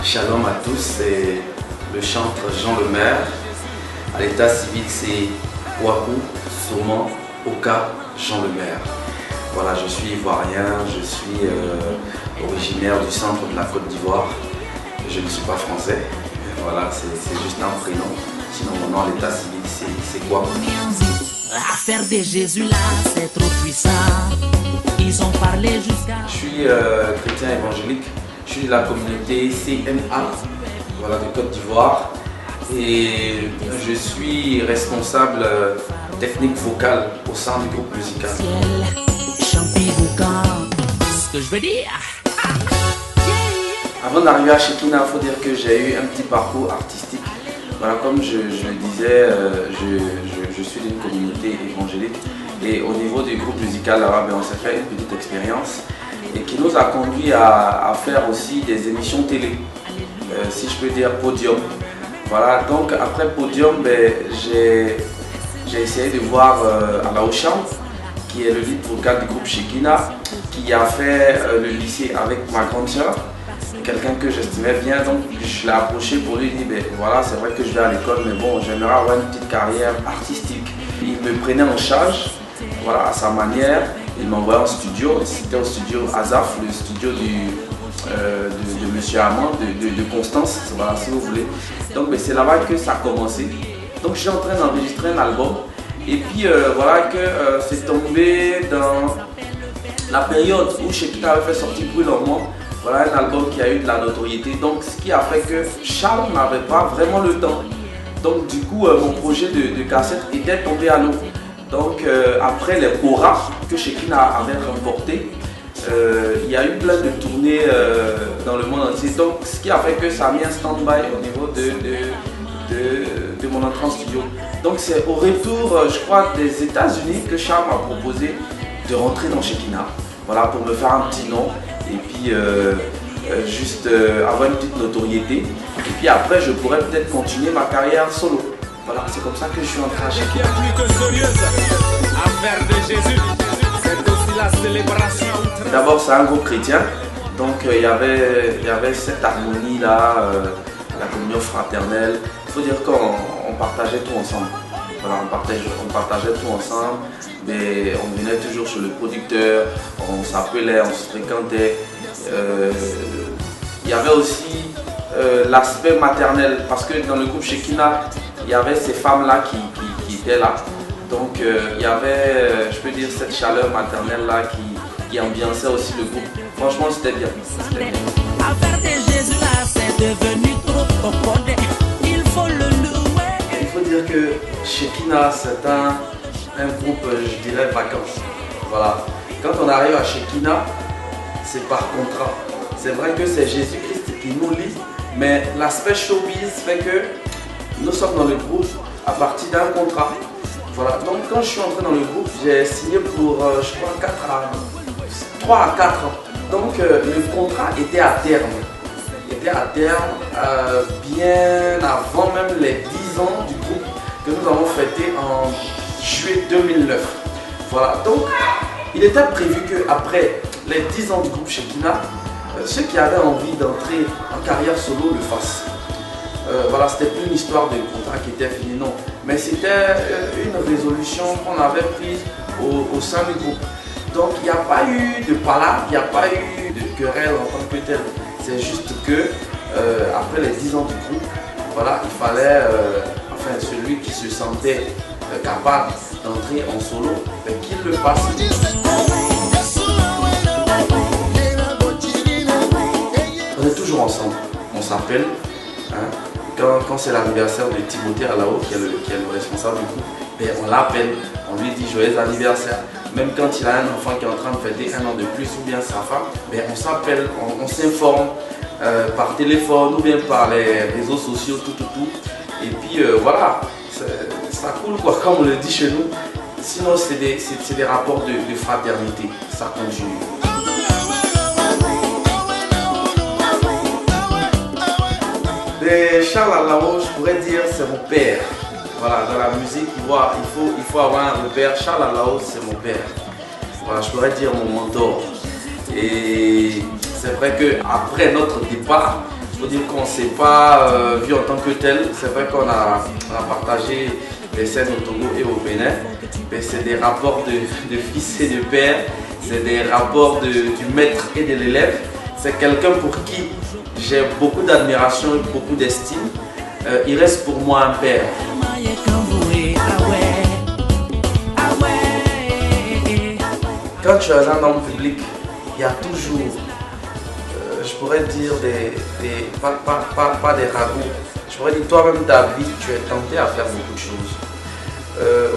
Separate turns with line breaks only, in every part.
Shalom à tous, c'est le chantre Jean Lemaire. À l'état civil, c'est Wakou Soman Oka Jean Lemaire. Voilà, je suis ivoirien, je suis originaire du centre de la Côte d'Ivoire. Je ne suis pas français. Voilà, c'est juste un prénom. Sinon, mon nom à l'état civil, c'est Wakou.
L'affaire de Jésus là, c'est trop puissant. Ils ont parlé jusqu'à...
Je suis chrétien évangélique. Je suis de la communauté CMA, voilà, de Côte d'Ivoire, et je suis responsable technique vocale au sein du groupe musical.
Ce que je veux dire.
Avant d'arriver à Shekinah, il faut dire que j'ai eu un petit parcours artistique. Voilà, comme je le disais, je suis d'une communauté évangélique, et au niveau du groupe musical arabe, on s'est fait une petite expérience et qui nous a conduit à faire aussi des émissions télé, si je peux dire Podium. Voilà, donc après Podium, j'ai essayé de voir Alaoucham, qui est le lead vocal du groupe Shekinah, qui a fait le lycée avec ma grande soeur, quelqu'un que j'estimais bien, donc je l'ai approché pour lui dire, voilà, c'est vrai que je vais à l'école, mais bon, j'aimerais avoir une petite carrière artistique. Il me prenait en charge, voilà, à sa manière. Il m'envoyait en studio, c'était au studio Azaf, le studio de Monsieur Armand, de Constance, voilà, si vous voulez. Donc c'est là-bas que ça a commencé. Donc je suis en train d'enregistrer un album. Et puis voilà que c'est tombé dans la période où Shekinah avait fait sortir Brûle en moi. Voilà un album qui a eu de la notoriété. Donc ce qui a fait que Charles n'avait pas vraiment le temps. Donc du coup mon projet de cassette était tombé à l'eau. Donc après les Cora que Shekinah avait remporté, il y a eu plein de tournées dans le monde entier. Donc ce qui a fait que ça a mis un stand-by au niveau de mon entrée en studio. Donc c'est au retour, je crois, des États-Unis que Charles m'a proposé de rentrer dans Shekinah. Voilà, pour me faire un petit nom et puis juste avoir une petite notoriété. Et puis après je pourrais peut-être continuer ma carrière solo. Voilà, c'est comme ça que je suis entré à Shekinah. D'abord, c'est un groupe chrétien, donc il y avait cette harmonie-là, la communion fraternelle. Il faut dire qu'on partageait tout ensemble. Voilà, on partageait tout ensemble, mais on venait toujours chez le producteur, on s'appelait, on se fréquentait. Il y avait aussi l'aspect maternel, parce que dans le groupe Shekinah, il y avait ces femmes-là qui étaient là. Donc il y avait, je peux dire, cette chaleur maternelle-là qui ambiançait aussi le groupe. Franchement, c'était bien. Il faut dire que Shekinah, c'est un groupe, je dirais, vacances. Voilà. Quand on arrive à Shekinah, c'est par contrat. C'est vrai que c'est Jésus-Christ qui nous lie, mais l'aspect showbiz fait que nous sommes dans le groupe à partir d'un contrat. Voilà, donc quand je suis entré dans le groupe, j'ai signé pour, je crois, 3 à 4 ans. Donc le contrat était à terme. Il était à terme bien avant même les 10 ans du groupe que nous avons fêté en juillet 2009. Voilà, donc il était prévu qu'après les 10 ans du groupe Shekinah, ceux qui avaient envie d'entrer en carrière solo le fassent. Voilà, c'était plus une histoire de contrat qui était fini, non. Mais c'était une résolution qu'on avait prise au sein du groupe. Donc il n'y a pas eu de palabre, il n'y a pas eu de querelle en tant que tel. C'est juste que après les 10 ans du groupe, voilà, il fallait, enfin celui qui se sentait capable d'entrer en solo, qu'il le fasse. On est toujours ensemble, on s'appelle. Hein. Quand c'est l'anniversaire de Timothée Alao, qui est le responsable du groupe, on l'appelle, on lui dit joyeux anniversaire. même quand il a un enfant qui est en train de fêter 1 an de plus ou bien sa femme, ben on s'appelle, on s'informe par téléphone ou bien par les réseaux sociaux, tout. Et puis voilà, ça coule quoi, comme on le dit chez nous. Sinon c'est des rapports de fraternité, ça continue. Charles Alao, je pourrais dire c'est mon père. Voilà, dans la musique, il faut avoir un père. Charles Alao, c'est mon père. Voilà, je pourrais dire mon mentor. Et c'est vrai qu'après notre départ, il faut dire qu'on ne s'est pas vu en tant que tel. C'est vrai qu'on a partagé les scènes au Togo et au Bénin. Mais c'est des rapports de fils et de père. C'est des rapports du maître et de l'élève. C'est quelqu'un pour qui j'ai beaucoup d'admiration et beaucoup d'estime. Il reste pour moi un père. Quand tu es un homme public, il y a toujours, je pourrais dire, pas des ragots. Je pourrais dire, toi-même, David, tu es tenté à faire beaucoup de choses.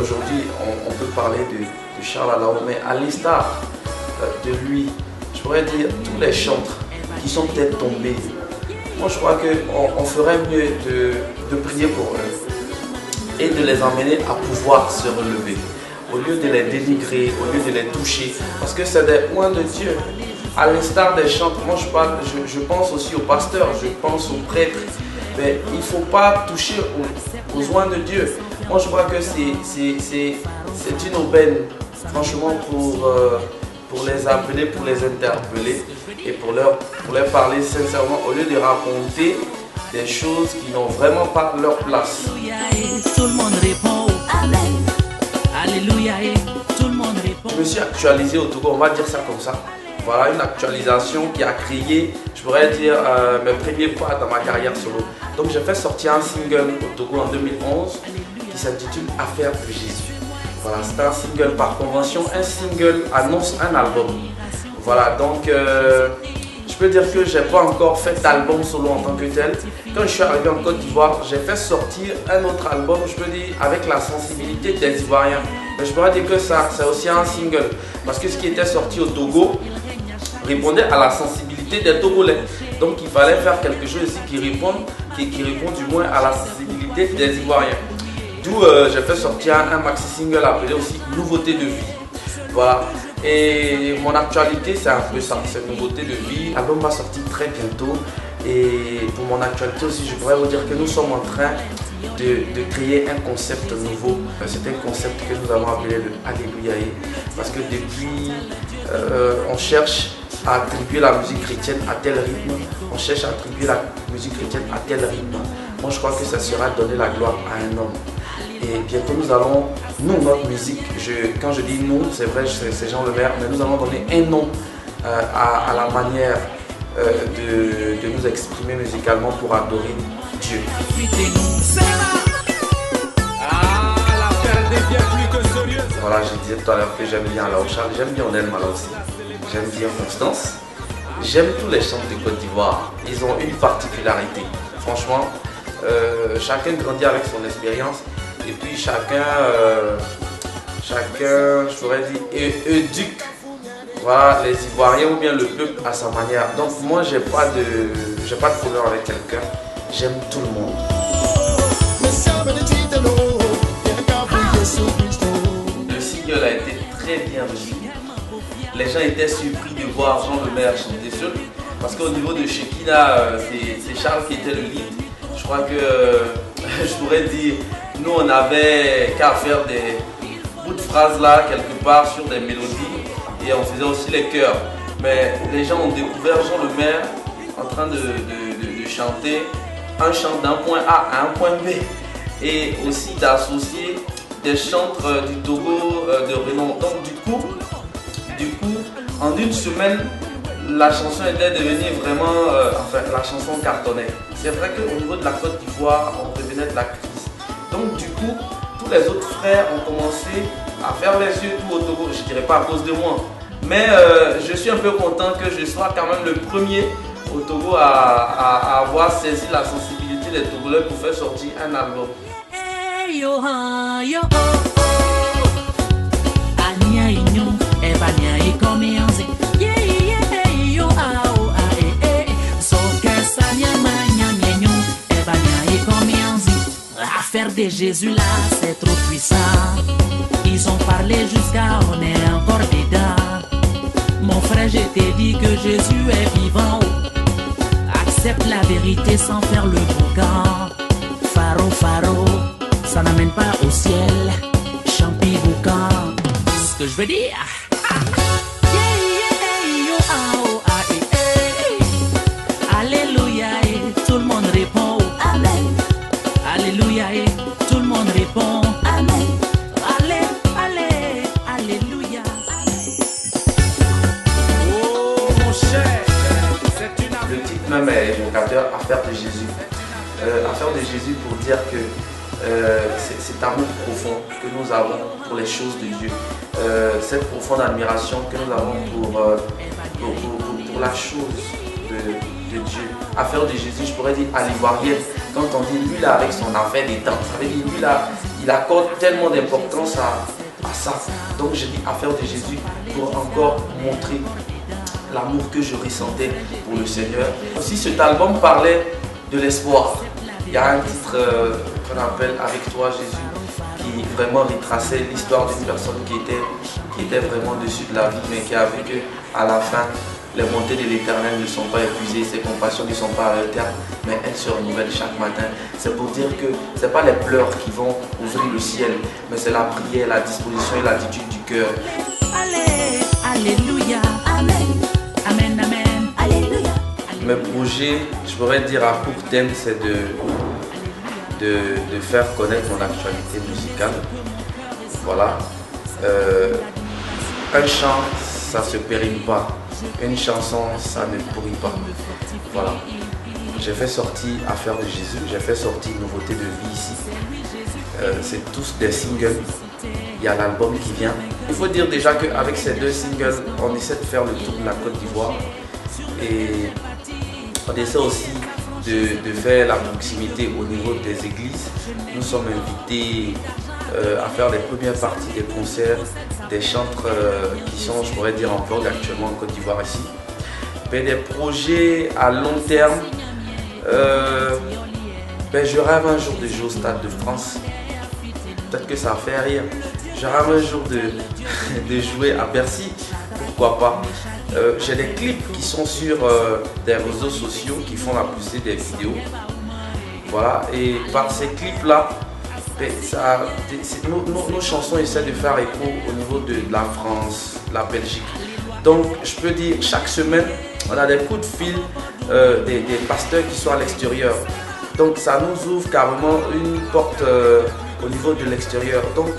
Aujourd'hui, on peut parler de Charles Alao, mais à l'instar de lui, je pourrais dire, tous les chantres qui sont peut-être tombés. Moi, je crois qu'on ferait mieux de prier pour eux et de les emmener à pouvoir se relever. Au lieu de les dénigrer, au lieu de les toucher, parce que c'est des oins de Dieu. À l'instar des chantres, moi je pense aussi aux pasteurs, je pense aux prêtres. Mais il ne faut pas toucher aux oins de Dieu. Moi je crois que c'est une aubaine, franchement, pour les appeler, pour les interpeller et pour leur parler sincèrement, au lieu de raconter des choses qui n'ont vraiment pas leur place.
Tout le monde répond Amen. Alléluia, tout le monde répond.
Je me suis actualisé au Togo, on va dire ça comme ça. Voilà une actualisation qui a créé, je pourrais dire, mes premiers pas dans ma carrière solo. Donc j'ai fait sortir un single au Togo en 2011 qui s'intitule Affaire de Jésus. Voilà, c'est un single par convention. Un single annonce un album. Voilà, donc je peux dire que je n'ai pas encore fait d'album solo en tant que tel. Quand je suis arrivé en Côte d'Ivoire, j'ai fait sortir un autre album, je peux dire, avec la sensibilité des Ivoiriens. Mais je pourrais dire que ça, c'est aussi un single. Parce que ce qui était sorti au Togo répondait à la sensibilité des Togolais. Donc il fallait faire quelque chose ici qui répond du moins à la sensibilité des Ivoiriens. D'où j'ai fait sortir un maxi single appelé aussi Nouveauté de vie. Voilà. Et mon actualité, c'est un peu ça, cette nouveauté de vie. L'album va sortir très bientôt. Et pour mon actualité aussi, je pourrais vous dire que nous sommes en train de créer un concept nouveau. C'est un concept que nous avons appelé le Alléluia. Parce que depuis, on cherche à attribuer la musique chrétienne à tel rythme. On cherche à attribuer la musique chrétienne à tel rythme. Moi, je crois que ça sera donner la gloire à un homme. Et bientôt nous allons, notre musique, quand je dis nous, c'est vrai, c'est Jean Lemaire, mais nous allons donner un nom à la manière de nous exprimer musicalement pour adorer Dieu. Voilà, je disais tout à l'heure que j'aime bien Alao Charles, j'aime bien Onel Mala aussi, j'aime bien Constance, j'aime tous les chants de Côte d'Ivoire, ils ont une particularité, franchement, chacun grandit avec son expérience. Et puis chacun, je pourrais dire, éduque, voilà, les Ivoiriens ou bien le peuple à sa manière. Donc moi, j'ai pas de problème avec quelqu'un. J'aime tout le monde. Le single a été très bien reçu. Les gens étaient surpris de voir Jean Lemaire chanter seul. Parce qu'au niveau de Shekina, c'est Charles qui était le lead. Je crois que, je pourrais dire, nous on avait qu'à faire des bouts de phrases là, quelque part sur des mélodies. Et on faisait aussi les chœurs. Mais les gens ont découvert Jean Lemaire en train de chanter un chant d'un point A à un point B. Et aussi d'associer des chantres du Togo de renom. Donc du coup, en une semaine, la chanson était devenue vraiment, la chanson cartonnait. C'est vrai qu'au niveau de la Côte d'Ivoire, on revenait de la crise. Donc du coup, tous les autres frères ont commencé à faire les yeux tout au Togo. Je ne dirais pas à cause de moi. Mais je suis un peu content que je sois quand même le premier au Togo à avoir saisi la sensibilité des Togolais pour faire sortir un album. Hey, yo, yo, oh, oh.
L'affaire de Jésus là, c'est trop puissant. Ils ont parlé jusqu'à on est encore dedans. Mon frère, je t'ai dit que Jésus est vivant. Accepte la vérité sans faire le boucan. Faro, faro, ça n'amène pas au ciel. Champi boucan. Ce que je veux dire. Alléluia, tout le monde répond. Amen. Alléluia, tout le monde répond. Amen. Allez, allez, alléluia.
Oh mon cher, c'est une... Le titre même est évocateur, Affaire de Jésus. Affaire de Jésus pour dire que cet amour profond que nous avons pour les choses de Dieu, cette profonde admiration que nous avons pour la chose de Dieu. Affaire de Jésus, je pourrais dire à l'ivoirienne, quand on dit lui là avec son affaire des temps, ça veut dire lui là, il accorde tellement d'importance à ça. Donc je dis affaire de Jésus pour encore montrer l'amour que je ressentais pour le Seigneur. Aussi cet album parlait de l'espoir. Il y a un titre qu'on appelle Avec toi Jésus qui vraiment retraçait l'histoire d'une personne qui était vraiment dessus de la vie mais qui a vu qu'à la fin les montées de l'Éternel ne sont pas épuisées, ses compassions ne sont pas à leur terme, mais elles se renouvellent chaque matin. C'est pour dire que ce n'est pas les pleurs qui vont ouvrir le ciel, mais c'est la prière, la disposition et l'attitude du cœur.
Allez, alléluia, amen, amen, amen, alléluia.
Mes projets, je pourrais dire à court terme, c'est de faire connaître mon actualité musicale. Voilà. Un chant, ça ne se périme pas. Une chanson, ça ne pourrit pas. Voilà. J'ai fait sortir Affaire de Jésus, j'ai fait sortir Nouveauté de vie ici. C'est tous des singles. Il y a l'album qui vient. Il faut dire déjà qu'avec ces deux singles, on essaie de faire le tour de la Côte d'Ivoire. Et on essaie aussi de faire la proximité au niveau des églises. Nous sommes invités à faire les premières parties des concerts des chantres qui sont, je pourrais dire, en vogue actuellement en Côte d'Ivoire ici. Mais des projets à long terme, je rêve un jour de jouer au Stade de France. Peut-être que ça fait rire. Je rêve un jour de jouer à Bercy. Pourquoi pas. J'ai des clips qui sont sur des réseaux sociaux qui font la poussée des vidéos. Voilà, et par ces clips-là, nos chansons essaient de faire écho au niveau de la France, la Belgique. Donc, je peux dire, chaque semaine, on a des coups de fil des pasteurs qui sont à l'extérieur. Donc, ça nous ouvre carrément une porte au niveau de l'extérieur. Donc,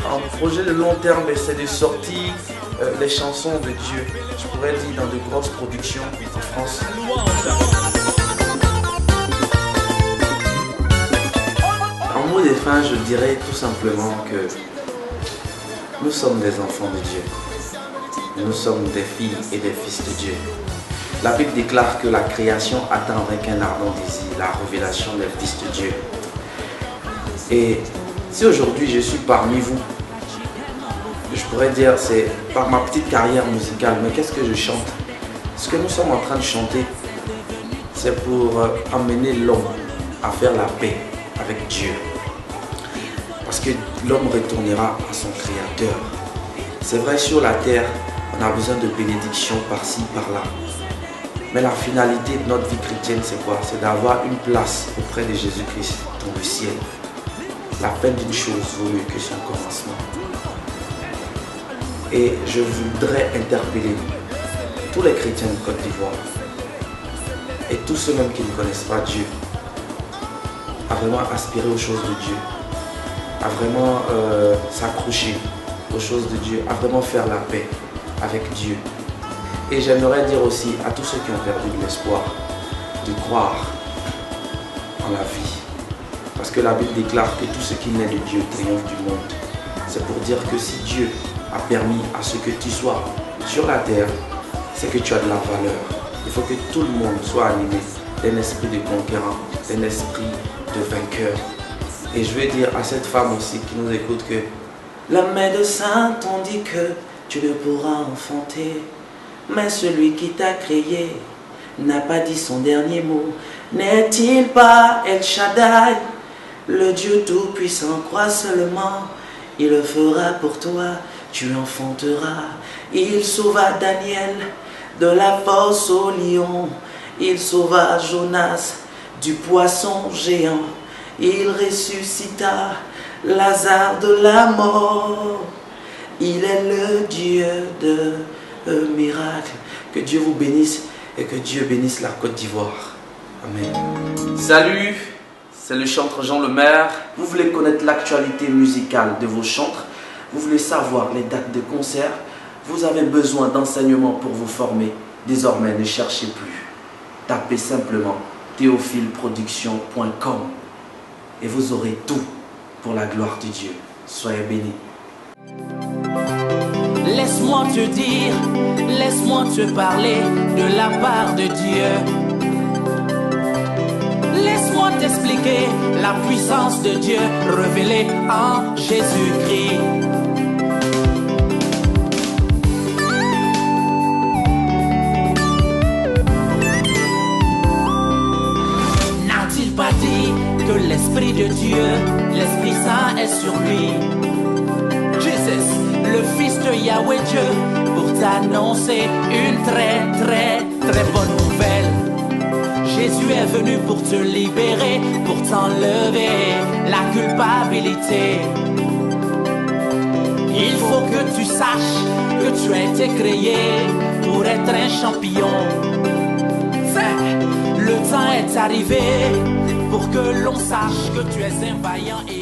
un projet de long terme, c'est de sortir les chansons de Dieu, je pourrais dire dans de grosses productions en France. En mot de fin, je dirais tout simplement que nous sommes des enfants de Dieu. Nous sommes des filles et des fils de Dieu. La Bible déclare que la création attend avec un ardent désir la révélation des fils de Dieu. Et si aujourd'hui je suis parmi vous, je pourrais dire c'est par ma petite carrière musicale, mais qu'est-ce que je chante? Ce que nous sommes en train de chanter, c'est pour amener l'homme à faire la paix avec Dieu. Parce que l'homme retournera à son Créateur. C'est vrai, sur la terre, on a besoin de bénédictions par-ci, par-là. Mais la finalité de notre vie chrétienne, c'est quoi? C'est d'avoir une place auprès de Jésus-Christ dans le ciel. La fin d'une chose vaut mieux que son commencement. Et je voudrais interpeller tous les chrétiens de Côte d'Ivoire et tous ceux même qui ne connaissent pas Dieu à vraiment aspirer aux choses de Dieu, à vraiment s'accrocher aux choses de Dieu, à vraiment faire la paix avec Dieu. Et j'aimerais dire aussi à tous ceux qui ont perdu de l'espoir de croire en la vie. Parce que la Bible déclare que tout ce qui naît de Dieu triomphe du monde. C'est pour dire que si Dieu a permis à ce que tu sois sur la terre, c'est que tu as de la valeur. Il faut que tout le monde soit animé d'un esprit de conquérant, d'un esprit de vainqueur. Et je veux dire à cette femme aussi qui nous écoute que la médecin t'ont dit que tu ne pourras enfanter, mais celui qui t'a créé n'a pas dit son dernier mot. N'est-il pas El Shaddai?
Le Dieu Tout-Puissant croit seulement, il le fera pour toi, tu enfanteras. Il sauva Daniel de la fosse au lion, il sauva Jonas du poisson géant, il ressuscita Lazare de la mort. Il est le Dieu de miracles. Que Dieu vous bénisse et que Dieu bénisse la Côte d'Ivoire. Amen.
Salut, c'est le chanteur Jean Lemaire.
Vous voulez connaître l'actualité musicale de vos chantres? Vous voulez savoir les dates de concert? Vous avez besoin d'enseignements pour vous former? Désormais, ne cherchez plus. Tapez simplement theophileproduction.com et vous aurez tout pour la gloire de Dieu. Soyez bénis.
Laisse-moi te dire, laisse-moi te parler de la part de Dieu. Laisse-moi t'expliquer la puissance de Dieu révélée en Jésus-Christ. N'a-t-il pas dit que l'Esprit de Dieu, l'Esprit Saint est sur lui? Jesus, le Fils de Yahweh Dieu, pour t'annoncer une très bonne nouvelle. Jésus est venu pour te libérer, pour t'enlever la culpabilité. Il faut que tu saches que tu as été créé pour être un champion. Le temps est arrivé pour que l'on sache que tu es un vaillant et